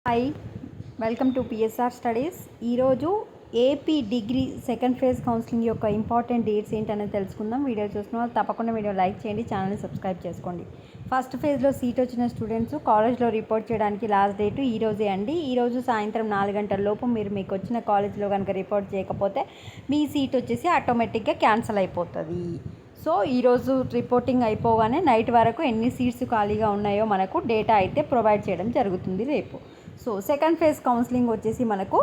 Hi, welcome to PSR studies. ఈరోజు AP degree second phase counselling యొక్క important dates ఏంటనేది తెలుసుకుందాం. వీడియో చూసిన వాళ్ళు తప్పకుండా వీడియో లైక్ చేయండి, ఛానల్ని సబ్స్క్రైబ్ చేసుకోండి. ఫస్ట్ ఫేజ్లో సీట్ వచ్చిన స్టూడెంట్స్ కాలేజ్లో రిపోర్ట్ చేయడానికి లాస్ట్ డేట్ ఈరోజే అండి. ఈరోజు సాయంత్రం 4 గంటల లోపు మీకు వచ్చిన కాలేజ్లో కనుక రిపోర్ట్ చేయకపోతే మీ సీట్ వచ్చేసి ఆటోమేటిక్గా క్యాన్సిల్ అయిపోతుంది. సో ఈరోజు రిపోర్టింగ్ అయిపోగానే నైట్ వరకు ఎన్ని సీట్స్ ఖాళీగా ఉన్నాయో మనకు డేటా అయితే ప్రొవైడ్ చేయడం జరుగుతుంది రేపు. సో సెకండ్ ఫేజ్ కౌన్సిలింగ్ వచ్చేసి మనకు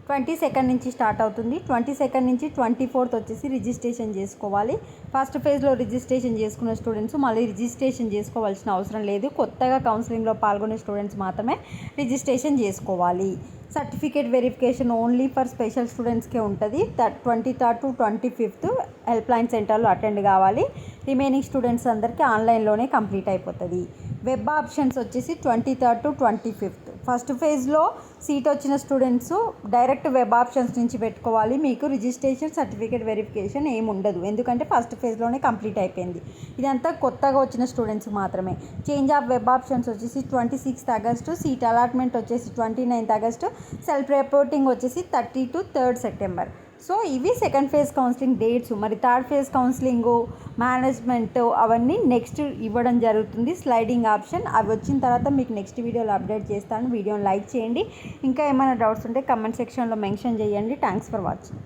22 నుంచి స్టార్ట్ అవుతుంది. 22 నుంచి 24 వచ్చేసి రిజిస్ట్రేషన్ చేసుకోవాలి. ఫస్ట్ ఫేజ్లో రిజిస్ట్రేషన్ చేసుకున్న స్టూడెంట్స్ మళ్ళీ రిజిస్ట్రేషన్ చేసుకోవాల్సిన అవసరం లేదు. కొత్తగా కౌన్సిలింగ్లో పాల్గొనే స్టూడెంట్స్ మాత్రమే రిజిస్ట్రేషన్ చేసుకోవాలి. Certificate verification only for special స్టూడెంట్స్కే ఉంటుంది. 23rd to 25th help line సెంటర్లో అటెండ్ కావాలి. రిమైనింగ్ స్టూడెంట్స్ అందరికీ ఆన్లైన్లోనే కంప్లీట్ అయిపోతుంది. వెబ్ ఆప్షన్స్ వచ్చేసి 23rd to 25th. ఫస్ట్ ఫేజ్లో సీట్ వచ్చిన స్టూడెంట్స్ డైరెక్ట్ వెబ్ ఆప్షన్స్ నుంచి పెట్టుకోవాలి. మీకు రిజిస్ట్రేషన్ సర్టిఫికేట్ వెరిఫికేషన్ ఏమి ఉండదు, ఎందుకంటే ఫస్ట్ ఫేజ్లోనే కంప్లీట్ అయిపోయింది. ఇదంతా కొత్తగా వచ్చిన స్టూడెంట్స్ మాత్రమే. చేంజ్ ఆఫ్ వెబ్ ఆప్షన్స్ వచ్చేసి 26th ఆగస్టు, సీట్ అలాట్మెంట్ వచ్చేసి 29th ఆగస్టు, సెల్ఫ్ రిపోర్టింగ్ వచ్చేసి 30 to 3rd సెప్టెంబర్. సో ఇవి సెకండ్ ఫేజ్ కౌన్సిలింగ్ డేట్స్. మరి థర్డ్ ఫేజ్ కౌన్సిలింగ్ మేనేజ్మెంట్ అవన్నీ నెక్స్ట్ ఇవ్వడం జరుగుతుంది, స్లైడింగ్ ఆప్షన్. అవి వచ్చిన తర్వాత మీకు నెక్స్ట్ వీడియోలో అప్డేట్ చేస్తాను. వీడియోని లైక్ చేయండి. ఇంకా ఏమైనా డౌట్స్ ఉంటే కమెంట్ సెక్షన్లో మెన్షన్ చేయండి. Thanks for watching.